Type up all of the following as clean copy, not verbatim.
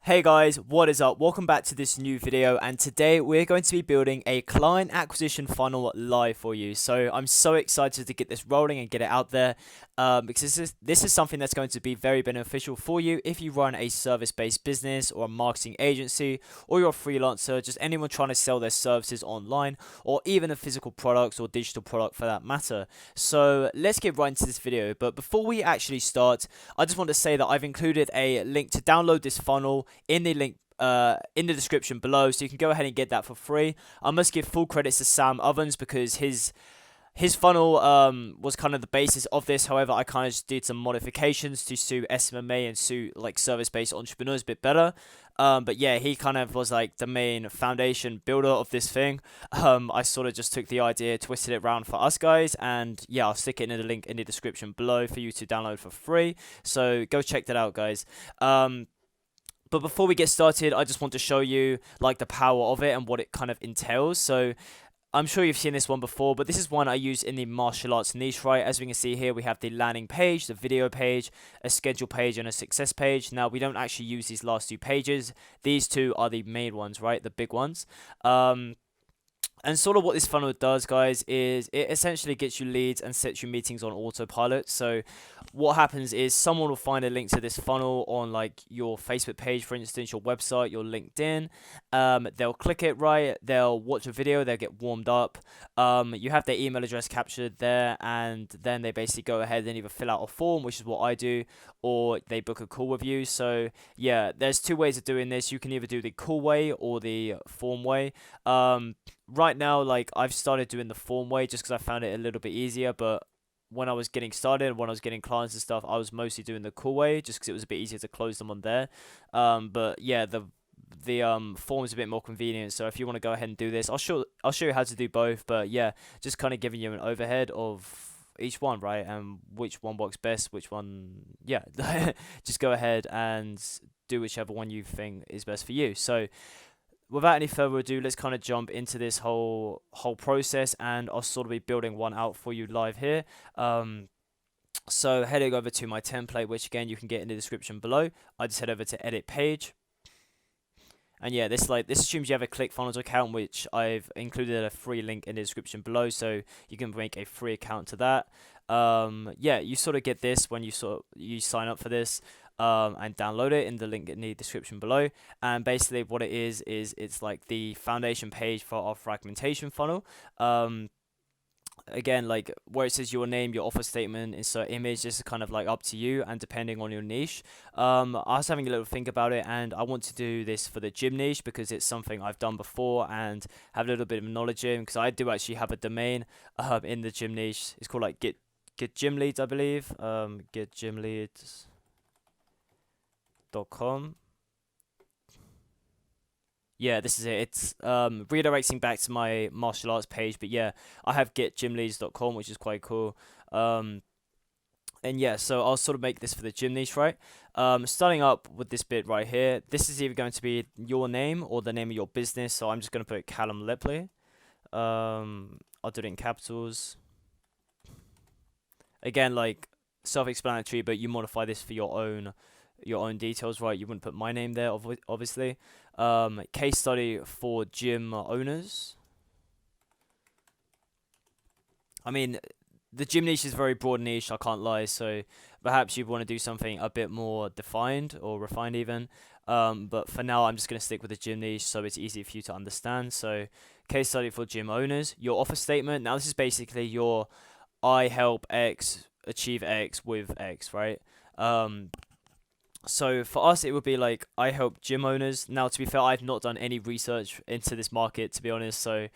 Hey guys, what is up? Welcome back to this new video, and today we're going to be building a client acquisition funnel live for you. So I'm so excited to get this rolling and get it out there because this is something that's going to be very beneficial for you if you run a service-based business or a marketing agency, or you're a freelancer, just anyone trying to sell their services online, or even a physical product or digital product for that matter. So let's get right into this video. But before we actually start, I just want to say that I've included a link to download this funnel in the link in the description below, so you can go ahead and get that for free. I must give full credits to Sam Ovens because his funnel was kind of the basis of this. However, I kind of just did some modifications to suit SMMA and suit like service-based entrepreneurs a bit better. But yeah, he kind of was like the main foundation builder of this thing. I sort of just took the idea, twisted it around for us guys, and yeah, I'll stick it in the link in the description below for you to download for free. So go check that out, guys. But before we get started, I just want to show you like the power of it and what it kind of entails. So I'm sure you've seen this one before, but this is one I use in the martial arts niche, right? As we can see here, we have the landing page, the video page, a schedule page, and a success page. Now, we don't actually use these last two pages. These two are the main ones, right? The big ones. And sort of what this funnel does, guys, is it essentially gets you leads and sets you meetings on autopilot. So what happens is someone will find a link to this funnel on like your Facebook page, for instance, your website, your LinkedIn. They'll click it, right? They'll watch a video, they'll get warmed up. You have their email address captured there, and then they basically go ahead and either fill out a form, which is what I do, or they book a call with you. So yeah, there's two ways of doing this. You can either do the call way or the form way. Right now, like, I've started doing the form way just because I found it a little bit easier, but when I was getting started, when I was getting clients and stuff, I was mostly doing the call way just because it was a bit easier to close them on there. But yeah, the form is a bit more convenient. So if you want to go ahead and do this, I'll show you how to do both. But yeah, just kind of giving you an overhead of each one, right, and which one works best, which one, yeah. Just go ahead and do whichever one you think is best for you. So without any further ado, let's kind of jump into this whole process, and I'll sort of be building one out for you live here. So heading over to my template, which again you can get in the description below, I just head over to edit page. And yeah, this assumes you have a Clickfunnels account, which I've included a free link in the description below, so you can make a free account to that. Yeah, you sort of get this when you sign up for this. And download it in the link in the description below. And basically what it is it's like the foundation page for our fragmentation funnel. Again, like where it says your name, your offer statement, insert image, this is kind of like up to you and depending on your niche. I was having a little think about it, and I want to do this for the gym niche because it's something I've done before and have a little bit of knowledge in, because I do actually have a domain in the gym niche. It's called like get gym leads, I believe. Getgymleads.com. Yeah, this is it. It's redirecting back to my martial arts page, but yeah, I have getgymleads.com, which is quite cool. And yeah, so I'll sort of make this for the gym niche, right? Starting up with this bit right here, this is either going to be your name or the name of your business, so I'm just going to put Callum Lepley. I'll do it in capitals. Again, like self-explanatory, but you modify this for your own details, right? You wouldn't put my name there, obviously. Case study for gym owners. I mean, the gym niche is a very broad niche, I can't lie, so perhaps you want to do something a bit more defined or refined even. But for now, I'm just going to stick with the gym niche so it's easy for you to understand. So case study for gym owners. Your offer statement. Now, this is basically your I help X achieve X with X, right? So for us, it would be like, I help gym owners. Now, to be fair, I've not done any research into this market, to be honest. So,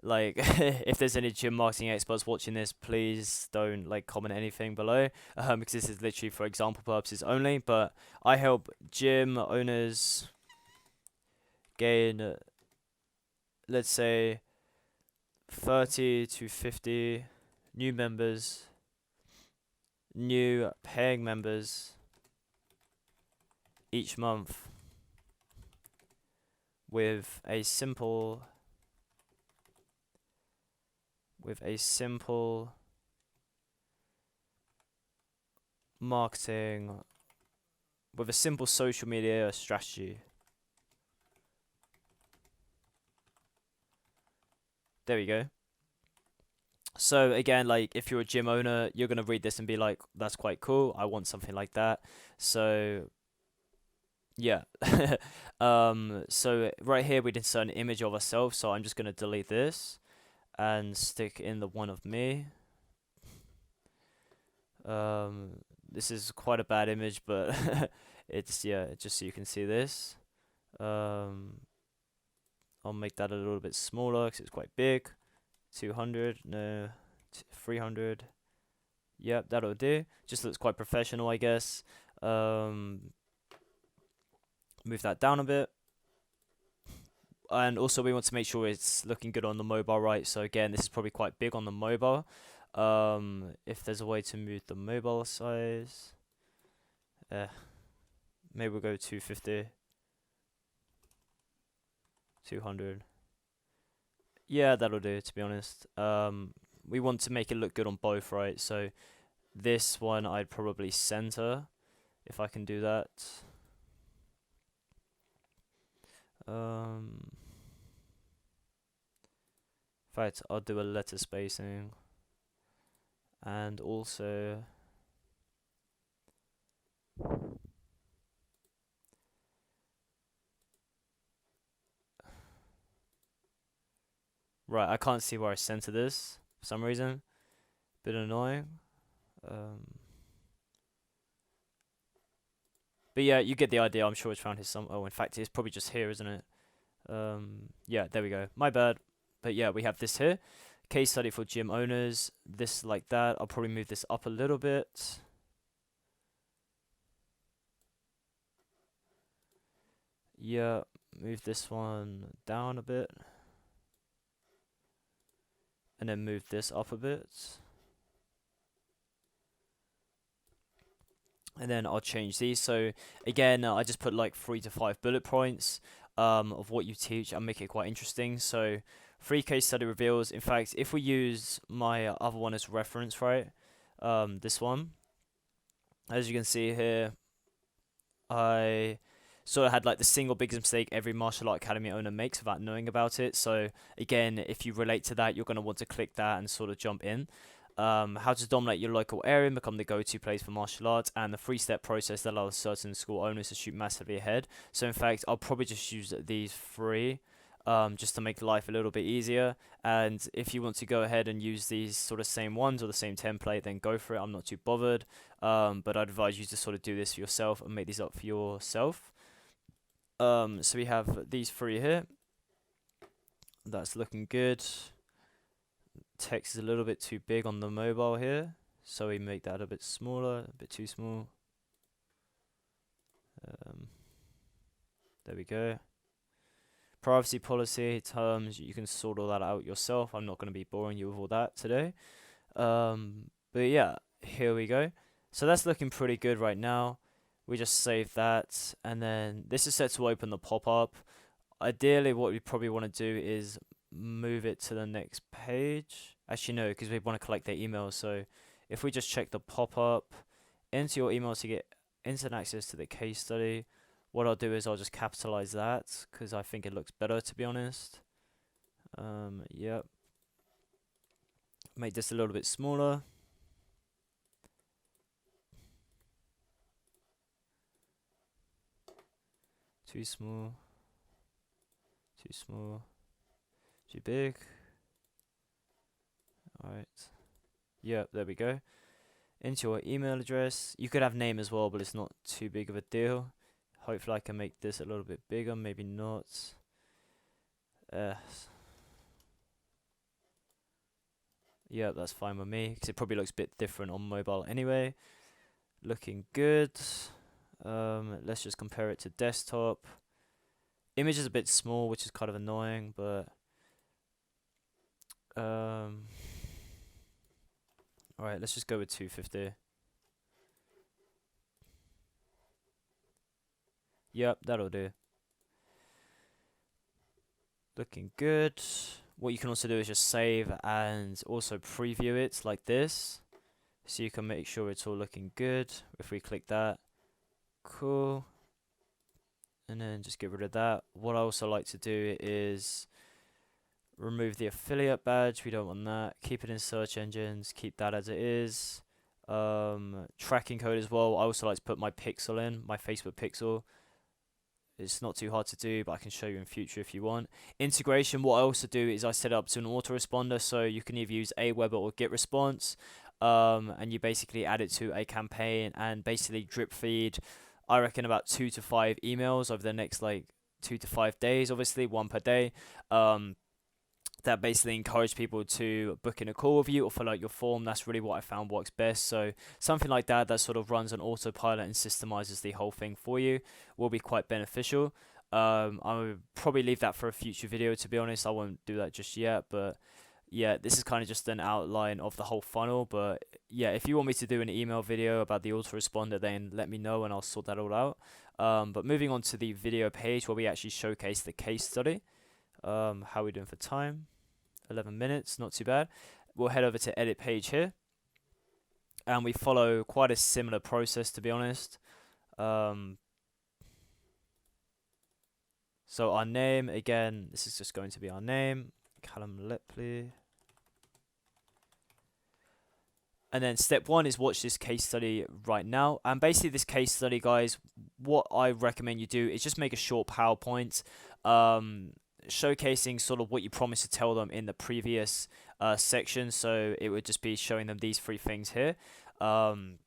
like, if there's any gym marketing experts watching this, please don't like comment anything below, because this is literally for example purposes only. But I help gym owners gain, let's say, 30 to 50 new members, new paying members each month with a simple marketing with a simple social media strategy. There we go. So again, like if you're a gym owner, you're gonna read this and be like, that's quite cool. I want something like that. So yeah. So right here we'd insert an image of ourselves. So I'm just gonna delete this and stick in the one of me. This is quite a bad image, but it's just so you can see this. I'll make that a little bit smaller because it's quite big. 200, no, 300. Yep, that'll do. Just looks quite professional, I guess. Move that down a bit. And also we want to make sure it's looking good on the mobile, right? So again, this is probably quite big on the mobile. If there's a way to move the mobile size, maybe we'll go 250, 200. Yeah, that'll do, to be honest. We want to make it look good on both, right? So this one I'd probably center, if I can do that. In fact, I'll do a letter spacing. And also right, I can't see where I center this for some reason. Bit annoying. But yeah, you get the idea. I'm sure it's found here some. Oh, in fact, it's probably just here, isn't it? Yeah, there we go. My bad. But yeah, we have this here. Case study for gym owners. This like that. I'll probably move this up a little bit. Yeah, move this one down a bit. And then move this up a bit. And then I'll change these. So again, I just put like 3 to 5 bullet points of what you teach and make it quite interesting. So 3 case study reveals. In fact, if we use my other one as reference, right? This one, as you can see here, I sort of had like the single biggest mistake every martial art academy owner makes without knowing about it. So again, if you relate to that, you're going to want to click that and sort of jump in. How to dominate your local area and become the go-to place for martial arts, and the 3-step process that allows certain school owners to shoot massively ahead. So in fact, I'll probably just use these 3 just to make life a little bit easier. And if you want to go ahead and use these sort of same ones or the same template, then go for it. I'm not too bothered. But I'd advise you to sort of do this for yourself and make these up for yourself. So we have these 3 here. That's looking good. Text is a little bit too big on the mobile here, so we make that a bit smaller, a bit too small. There we go. Privacy policy terms, you can sort all that out yourself. I'm not going to be boring you with all that today. But yeah, here we go. So that's looking pretty good right now. We just save that, and then this is set to open the pop-up. Ideally, what we probably want to do is move it to the next page. Actually, no, because we want to collect their emails. So if we just check the pop-up, enter your emails to get instant access to the case study. What I'll do is I'll just capitalize that because I think it looks better, to be honest. Yep. Make this a little bit smaller. Too small. Too small. Too big. Alright. Yep, there we go. Into your email address. You could have name as well, but it's not too big of a deal. Hopefully I can make this a little bit bigger, maybe not. Yeah, that's fine with me, because it probably looks a bit different on mobile anyway. Looking good. Let's just compare it to desktop. Image is a bit small, which is kind of annoying, but alright, let's just go with 250. Yep, that'll do. Looking good. What you can also do is just save and also preview it like this, so you can make sure it's all looking good. If we click that, Cool. And then just get rid of that. What I also like to do is remove the affiliate badge. We don't want that. Keep it in search engines. Keep that as it is. Tracking code as well. I also like to put my pixel in, my Facebook pixel. It's not too hard to do, but I can show you in future if you want. Integration, what I also do is I set it up to an autoresponder, so you can either use Aweber or GetResponse, and you basically add it to a campaign and basically drip feed, I reckon about 2 to 5 emails over the next like 2 to 5 days, obviously, one per day. That basically encourage people to book in a call with you or fill out your form. That's really what I found works best. So something like that sort of runs on autopilot and systemizes the whole thing for you will be quite beneficial. I would probably leave that for a future video, to be honest. I won't do that just yet, but yeah, this is kind of just an outline of the whole funnel. But yeah, if you want me to do an email video about the autoresponder, then let me know and I'll sort that all out. But moving on to the video page where we actually showcase the case study. How are we doing for time? 11 minutes, not too bad. We'll head over to edit page here, and we follow quite a similar process, to be honest. So our name, again, this is just going to be our name, Callum Lepley. And then step 1 is watch this case study right now. And basically this case study, guys, what I recommend you do is just make a short PowerPoint, showcasing sort of what you promised to tell them in the previous section. So it would just be showing them these 3 things here. And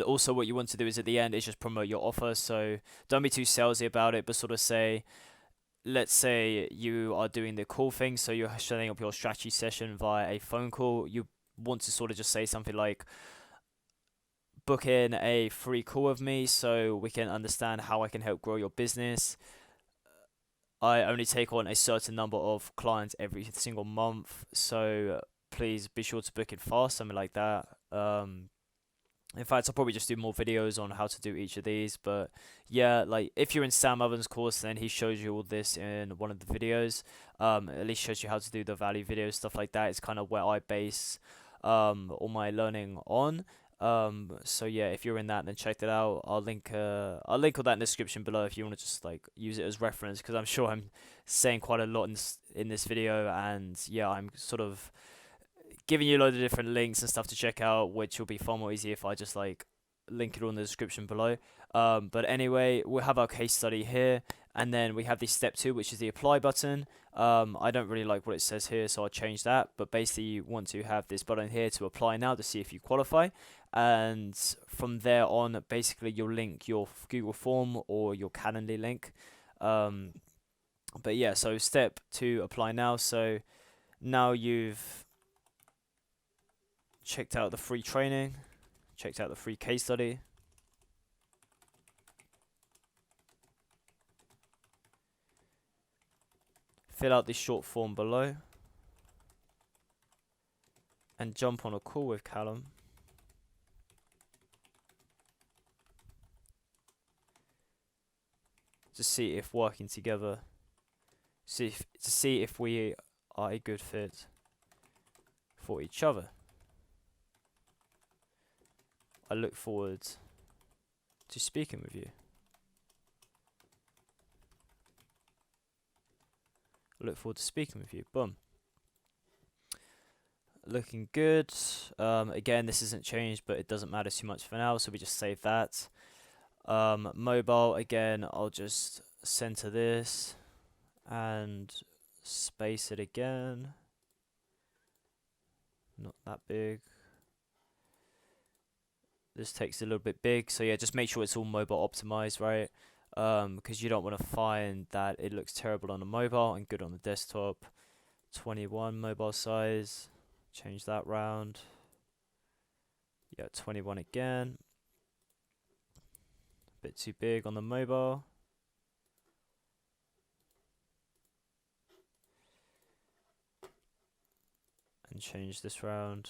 also what you want to do is at the end is just promote your offer. So don't be too salesy about it, but sort of say, let's say you are doing the call thing. So you're setting up your strategy session via a phone call. You want to sort of just say something like, book in a free call with me so we can understand how I can help grow your business. I only take on a certain number of clients every single month, so please be sure to book it fast, something like that. In fact, I'll probably just do more videos on how to do each of these, but yeah, like if you're in Sam Ovens' course, then he shows you all this in one of the videos. At least shows you how to do the value videos, stuff like that. It's kind of where I base all my learning on. So yeah, if you're in that, then check that out. I'll link all that in the description below if you want to just like use it as reference, because I'm sure I'm saying quite a lot in this video, and yeah, I'm sort of giving you a load of different links and stuff to check out, which will be far more easy if I just like link it all in the description below. But anyway, we'll have our case study here, and then we have the step 2, which is the apply button. I don't really like what it says here, so I'll change that, but basically you want to have this button here to apply now to see if you qualify, and from there on basically you'll link your Google form or your Calendly link. But yeah, so step 2, apply now. So now you've checked out the free training, checked out the free case study, fill out this short form below, and jump on a call with Callum to see if working together, to see if we are a good fit for each other. I look forward to speaking with you. I look forward to speaking with you. Boom. Looking good. Again, this isn't changed, but it doesn't matter too much for now, so we just save that. Mobile, again, I'll just center this and space it again. Not that big. This text is a little bit big, so yeah, just make sure it's all mobile optimized, right? Because you don't want to find that it looks terrible on the mobile and good on the desktop. 21 mobile size, change that round. Yeah, 21 again. Bit too big on the mobile. And change this round.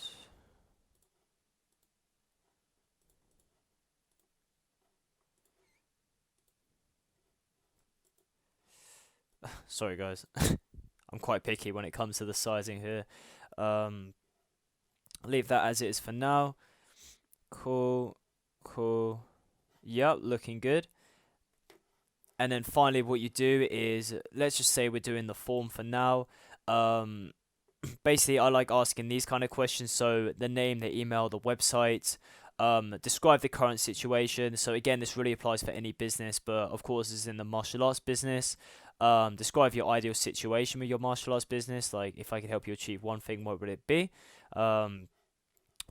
Sorry guys, I'm quite picky when it comes to the sizing here. Leave that as it is for now. Cool. Yep, looking good. And then finally, what you do is, let's just say we're doing the form for now. Um, Basically, I like asking these kind of questions. So the name, the email, the website, describe the current situation. So again, this really applies for any business, but of course, it's in the martial arts business. Describe your ideal situation with your martial arts business. Like, if I could help you achieve one thing, what would it be? Um,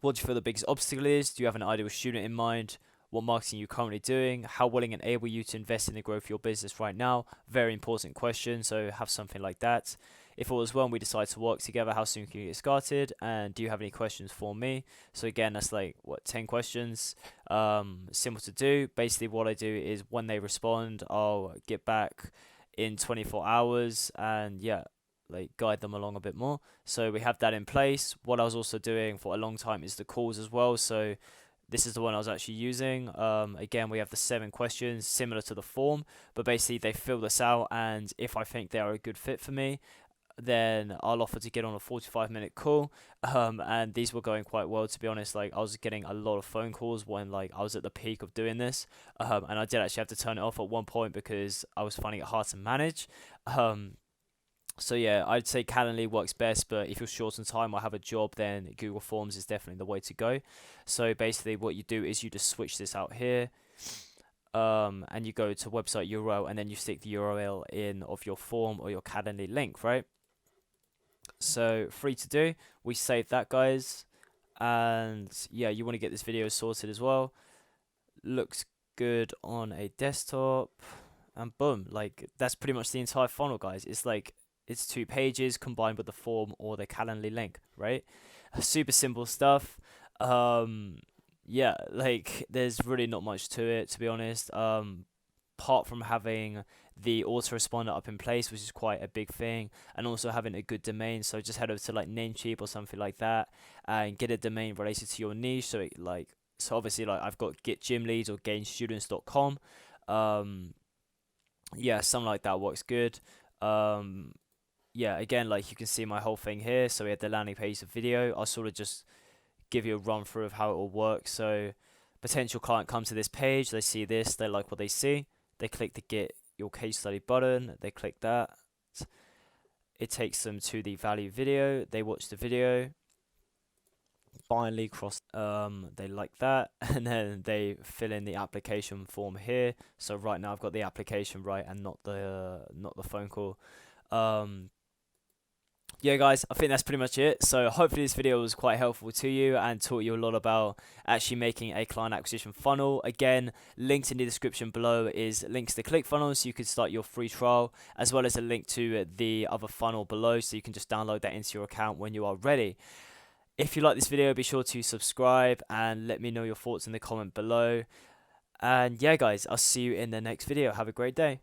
what do you feel the biggest obstacle is? Do you have an ideal student in mind? What marketing are you currently doing? How willing and able are you to invest in the growth of your business right now? Very important question. So have something like that. If all is well and we decide to work together, how soon can you get started? And do you have any questions for me? So again, that's like what, 10 questions. Simple to do. Basically, what I do is when they respond, I'll get back in 24 hours and yeah, like guide them along a bit more. So we have that in place. What I was also doing for a long time is the calls as well. So this is the one I was actually using. Again, we have the 7 questions similar to the form, but basically they fill this out, and if I think they are a good fit for me, then I'll offer to get on a 45-minute call. And these were going quite well, to be honest. Like, I was getting a lot of phone calls when like I was at the peak of doing this, and I did actually have to turn it off at one point because I was finding it hard to manage. So yeah, I'd say Calendly works best, but if you're short on time or have a job, then Google Forms is definitely the way to go. So basically what you do is you just switch this out here, and you go to website URL, and then you stick the URL in of your form or your Calendly link, right? So free to do. We save that, guys. And yeah, you want to get this video sorted as well. Looks good on a desktop, and boom, like that's pretty much the entire funnel, guys. It's like it's 2 pages combined with the form or the Calendly link, right? Super simple stuff. Yeah, like there's really not much to it, to be honest. Apart from having the autoresponder up in place, which is quite a big thing, and also having a good domain. So just head over to like Namecheap or something like that and get a domain related to your niche. So it like, so obviously like I've got get gym leads or gainstudents.com. Yeah, something like that works good. Yeah, again, like you can see my whole thing here. So we had the landing page, the video. I'll sort of just give you a run through of how it all works. So potential client comes to this page, they see this, they like what they see, they click the get your case study button, they click that, it takes them to the value video, they watch the video, finally cross, they like that, and then they fill in the application form here. So right now I've got the application right and not the phone call. Yeah, guys, I think that's pretty much it. So hopefully this video was quite helpful to you and taught you a lot about actually making a client acquisition funnel. Again, linked in the description below is links to Clickfunnels, so you can start your free trial, as well as a link to the other funnel below, so you can just download that into your account when you are ready. If you like this video, be sure to subscribe and let me know your thoughts in the comment below. And yeah, guys, I'll see you in the next video. Have a great day.